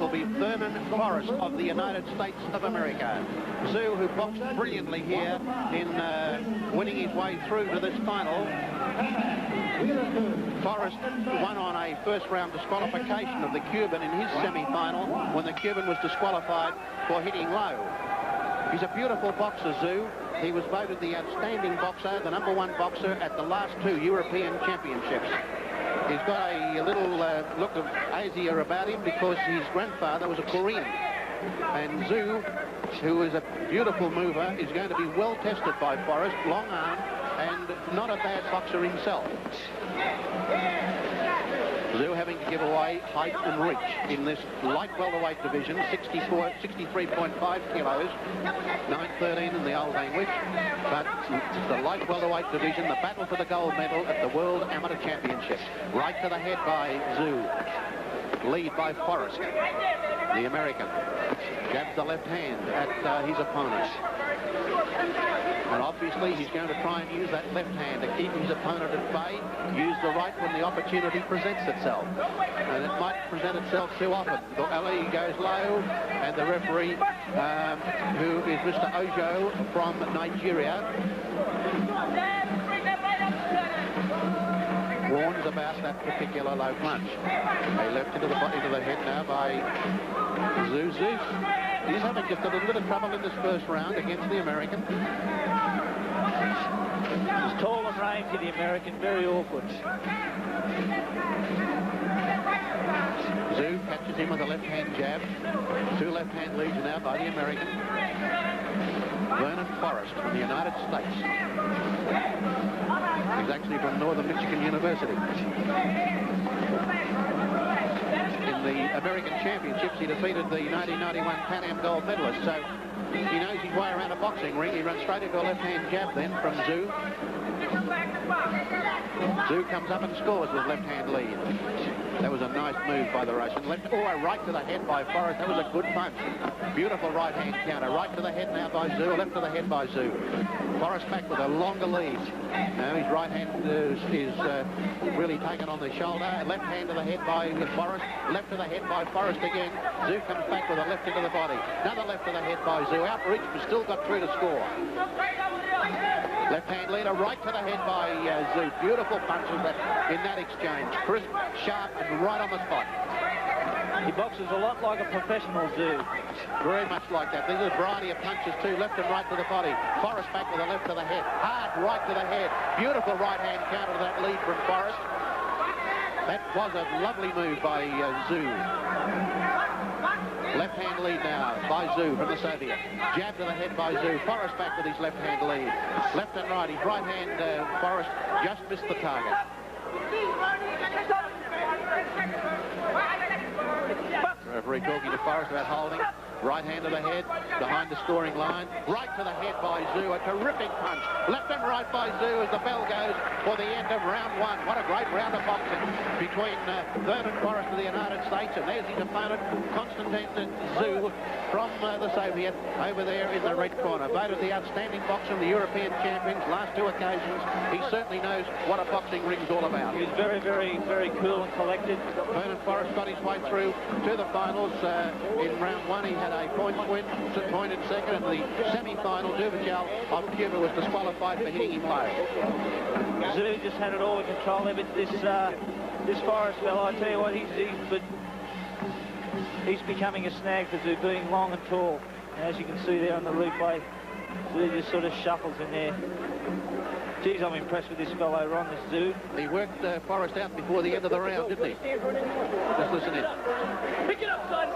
will be Vernon Forrest of the United States of America. Czu, who boxed brilliantly here in winning his way through to this final. Forrest won on a first-round disqualification of the Cuban in his semi-final when the Cuban was disqualified for hitting low. He's a beautiful boxer, Czu. He was voted the outstanding boxer, the #1 boxer at the last 2 European Championships. He's got a little look of Asia about him because his grandfather was a Korean. And Czu, who is a beautiful mover, is going to be well tested by Forrest, long arm, and not a bad boxer himself. Czu having to give away height and reach in this light welterweight division, 63.5 kilos, 9.13 in the old language. But the light welterweight division, the battle for the gold medal at the World Amateur Championships. Right to the head by Czu. Lead by Forrest, the American. Jabs the left hand at his opponent. And obviously he's going to try and use that left hand to keep his opponent at bay. Use the right when the opportunity presents itself. And it might present itself too often. Ali goes low, and the referee, who is Mr. Ojo from Nigeria, warns about that particular low punch. A left into the head now by Czu. He's having just a little bit of trouble in this first round against the American. He's tall and rangy, the American, very awkward. Czu catches him with a left-hand jab. 2 left-hand leads now by the American. Vernon Forrest from the United States. He's actually from Northern Michigan University. In the American Championships, he defeated the 1991 Pan Am gold medalist, so he knows his way around a boxing ring. He runs straight into a left-hand jab then from Czu. Czu comes up and scores with left-hand lead. That was a nice move by the Russian. Right to the head by Forrest. That was a good punch. Beautiful right-hand counter. Right to the head now by Czu. Left to the head by Czu. Forrest back with a longer lead. Now his right hand is really taken on the shoulder. Left hand to the head by Forrest. Left to the head by Forrest again. Czu comes back with a left into the body. Another left to the head by Czu. Outreach, but still got through to score. Left-hand leader, right to the head by Czu. Beautiful punches in that exchange. Crisp, sharp, and right on the spot. He boxes a lot like a professional, Czu. Very much like that. There's a variety of punches too, left and right to the body. Forrest back with a left to the head. Hard right to the head. Beautiful right-hand counter to that lead from Forrest. That was a lovely move by Czu. Left-hand lead now by Czu from the Soviet. Jab to the head by Czu. Forrest back with his left-hand lead. Left and right. His right hand, Forrest, just missed the target. Referee talking to Forrest about holding. Right hand to the head, behind the scoring line. Right to the head by Czu, a terrific punch. Left and right by Czu as the bell goes for the end of round 1. What a great round of boxing between Vernon Forrest of the United States, and there's his opponent, Konstantin Czu from the Soviet, over there in the red corner. Voted the outstanding boxer of the European champions last 2 occasions. He certainly knows what a boxing ring's all about. He was very, very, very cool and collected. Vernon Forrest got his way through to the finals. In round 1, he had a points win, point in second. In the semi-final, Duvichal of Cuba was disqualified for hitting him low. Czu just had it all in control there, but this Forrest fellow, I tell you what, he's becoming a snag for Czu, being long and tall. And as you can see there on the replay, Czu just sort of shuffles in there. Geez, I'm impressed with this fellow, Ron, this Czu. He worked Forrest out before the end of the round, didn't he? Just listen in. Pick it up, son!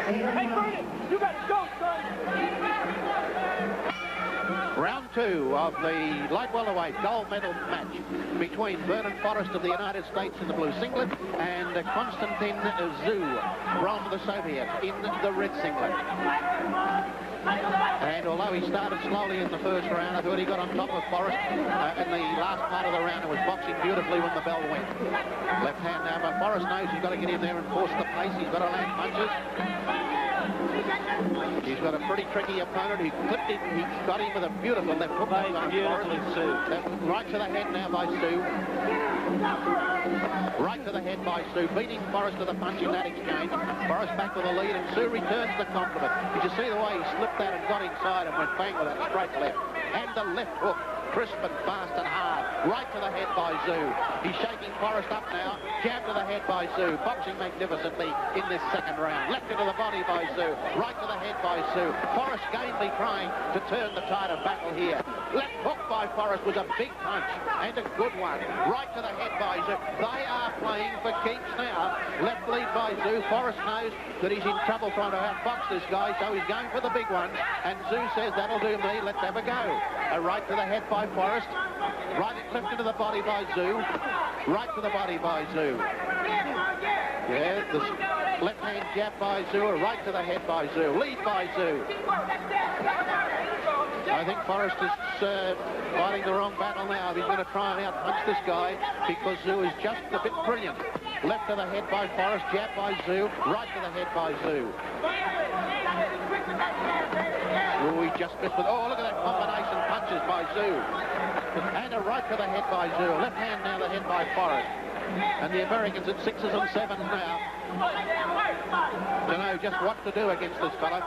Hey, Vernon, you got to go, son! Round 2 of the light welterweight gold medal match between Vernon Forrest of the United States in the blue singlet and Konstantin Czu from the Soviet in the red singlet. And although he started slowly in the first round, I thought he got on top of Forrest in the last part of the round and was boxing beautifully when the bell went. Left hand now, but Forrest knows he's got to get in there and force the pace. He's got to land punches. He's got a pretty tricky opponent. He clipped him. He got him with a beautiful left hook. Beautifully, Czu. Right to the head now by Czu. Right to the head by Czu. Beating Forrest to the punch in that exchange. Forrest back with a lead, and Czu returns the compliment. Did you see the way he slipped that and got inside and went bang with a straight left? And the left hook. Crisp and fast and hard. Right to the head by Czu. He's shaking Forrest up now. Jab to the head by Czu. Boxing magnificently in this second round. Left into the body by Czu. Right to the head by Czu. Forrest gamely trying to turn the tide of battle here. Left hook by Forrest was a big punch and a good one. Right to the head by Czu. They are playing for keeps now. Left lead by Czu. Forrest knows that he's in trouble trying to outbox this guy, so he's going for the big one. And Czu says, that'll do me. Let's have a go. A right to the head by Forrest. Right clipped into the body by Czu. Right to the body by Czu. Yeah, the left hand jab by Czu. A right to the head by Czu. Lead by Czu. I think Forrest is fighting the wrong battle now. He's going to try and outpunch this guy because Czu is just a bit brilliant. Left to the head by Forrest. Jab by Czu. Right to the head by Czu. Oh, he just missed with... Oh, look at that combination punches by Czu. And a right to the head by Czu. Left hand now the head by Forrest. And the Americans at 6s and 7s now. To know just what to do against this fella.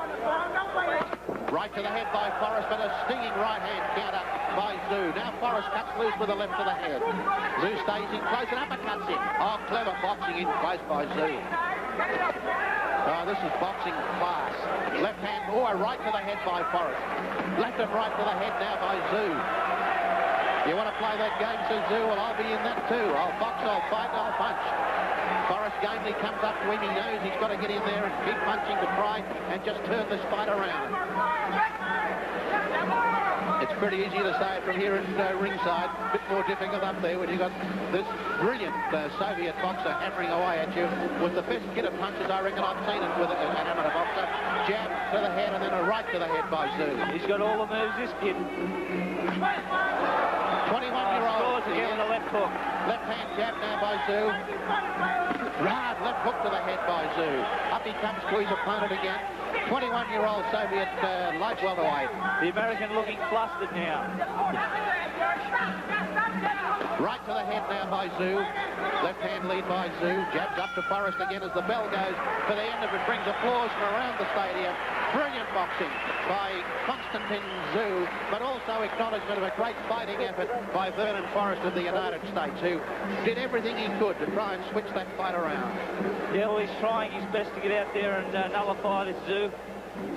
Right to the head by Forrest, but a stinging right hand counter by Czu. Now Forrest cuts loose with a left to the head. Czu stays in close and uppercuts him. Oh, clever boxing in close by Czu. Oh, this is boxing class. Left hand, a right to the head by Forrest. Left and right to the head now by Czu. You want to play that game, says Czu? Well, I'll be in that too. I'll box, I'll fight, I'll punch. Forrest gamely comes up to him. He knows he's got to get in there and keep punching to try and just turn this fight around. It's pretty easy to say it from here at ringside. A bit more difficult up there when you've got this brilliant Soviet boxer hammering away at you with the best kit of punches I reckon I've seen it with an amateur boxer. Jab to the head and then a right to the head by Czu. He's got all the moves, this kid. 21-year-old. Again with a left hook. Left hand jab now by Czu. Hard left hook to the head by Czu. Up he comes to his opponent again. 21-year-old Soviet light welterweight. The American looking flustered now. Right to the head now by Czu. Left hand lead by Czu. Jabs up to Forrest again as the bell goes for the end of it. Brings applause from around the stadium. Brilliant boxing by Konstantin Czu, but also acknowledgement of a great fighting effort by Vernon Forrest of the United States, who did everything he could to try and switch that fight around. Yeah, well, he's trying his best to get out there and nullify this Czu.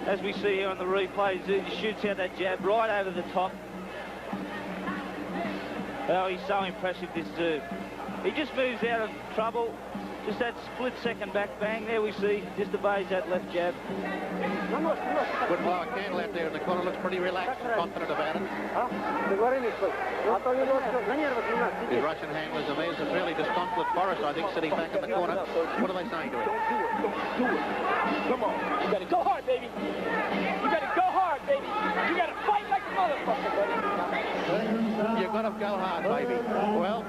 As we see here on the replay, Czu just shoots out that jab right over the top. Oh, he's so impressive, this Czu. He just moves out of trouble. Just that split second back bang, there we see, just obeys that left jab. Would blow a candle out there in the corner, looks pretty relaxed and confident about it. His Russian handlers are there, some really disconsolate Forrest, I think, sitting back in the corner. What are they saying to him? Do it. Come on. You gotta go hard, baby. You gotta go hard, baby. You gotta fight like a motherfucker, buddy. You've got to go hard, baby. Well,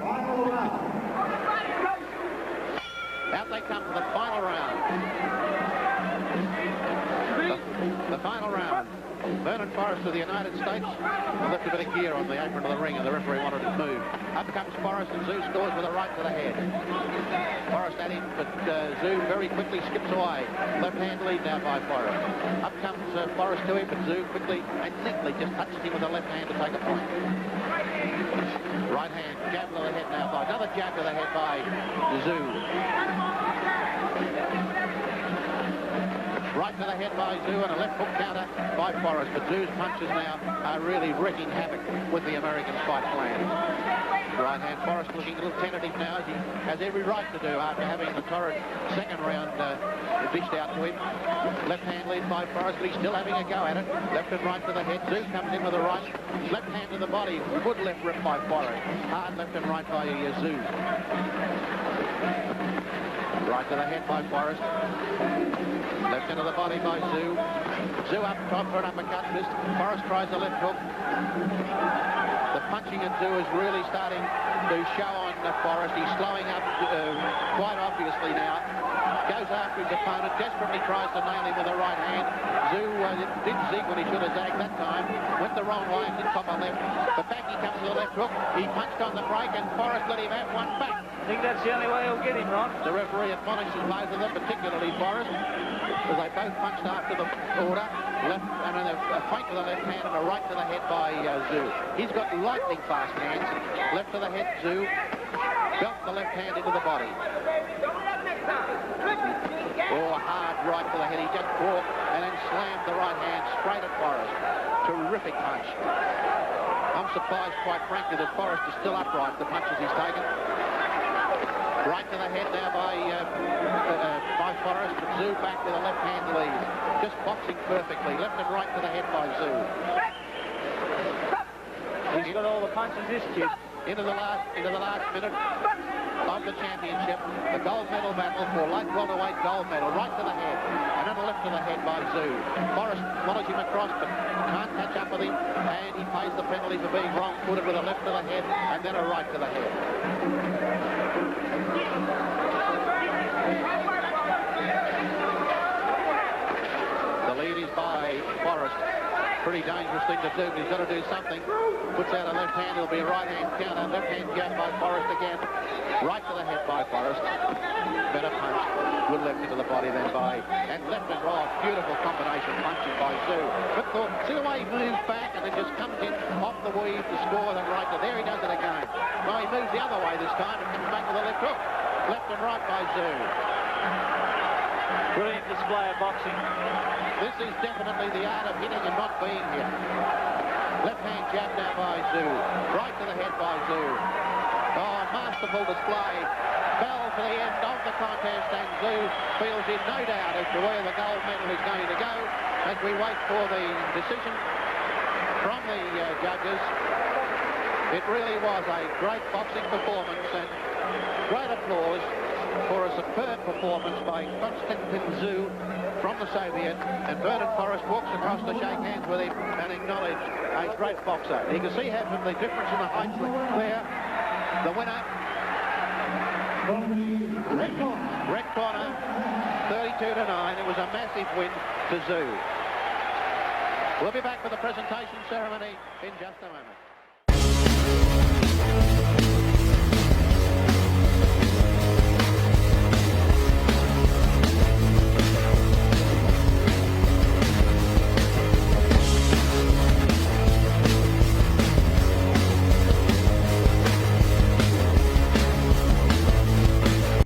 out they come for the final round. The final round. Vernon Forrest of the United States left a bit of gear on the apron of the ring and the referee wanted it moved. Up comes Forrest and Czu scores with a right to the head. Forrest at him, but Czu very quickly skips away. Left hand lead now by Forrest. Up comes Forrest to him, but Czu quickly and neatly just touches him with the left hand to take a point. Right hand, jab to the head now by, another jab to the head by Czu. Right to the head by Czu and a left hook counter by Forrest. But Czu's punches now are really wreaking havoc with the American fight plan. Right hand, Forrest looking a little tentative now, as he has every right to do after having the torrid second round dished out to him. Left hand lead by Forrest, but he's still having a go at it. Left and right to the head. Czu comes in with a right. Left hand to the body. Good left rip by Forrest. Hard left and right by Czu. Right to the head by Forrest. Left into the body by Czu. Czu up top for an uppercut. Forrest tries the left hook. The punching at Czu is really starting to show on Forrest. He's slowing up quite obviously now. goes after his opponent, desperately tries to nail him with the right hand. Czu did zig when he should have zagged that time. Went the wrong way and did pop a left. But back he comes to the left hook. He punched on the break and Forrest let him have one back. I think that's the only way he'll get him, Ron. The referee admonishes both of them, particularly Forrest, as they both punched after the order. Left, and then a feint to the left hand and a right to the head by Czu. He's got lightning fast hands. Left to the head, Czu. Belt the left hand into the body. Oh, hard right to the head. He just walked and then slammed the right hand straight at Forrest. Terrific punch. I'm surprised, quite frankly, that Forrest is still upright, the punches he's taken. Right to the head now by Forrest, but Czu back to the left hand lead. Just boxing perfectly. Left and right to the head by Czu. He's got all the punches, this kid. Into the last minute of the championship, the gold medal battle for light welterweight gold medal. Right to the head, another left to the head by Czu. Forrest follows him across, but can't catch up with him, and he pays the penalty for being wrong-footed with a left to the head and then a right to the head. The lead is by Forrest. Pretty dangerous thing to do, but he's got to do something. Puts out a left hand, it'll be a right hand counter. Left hand jab by Forrest again. Right to the head by Forrest. Better punch. Good left into the body then by, and left and right. Beautiful combination punching by Czu. But see the way he moves back and then just comes in off the weave to score the right. There he does it again. Well, he moves the other way this time and comes back with a left hook. Left and right by Czu. Brilliant display of boxing. This is definitely the art of hitting and not being hit. Left hand jab now by Czu. Right to the head by Czu. Oh, masterful display. Bell for the end of the contest, and Czu feels in no doubt as to where the gold medal is going to go as we wait for the decision from the judges. It really was a great boxing performance, and great applause for a superb performance by Konstantin Czu from the Soviet, and Vernon Forrest walks across to shake hands with him and acknowledge a great boxer. You can see how from the difference in the height there. The winner, red corner, 32-9. It was a massive win to Czu. We'll be back for the presentation ceremony in just a moment.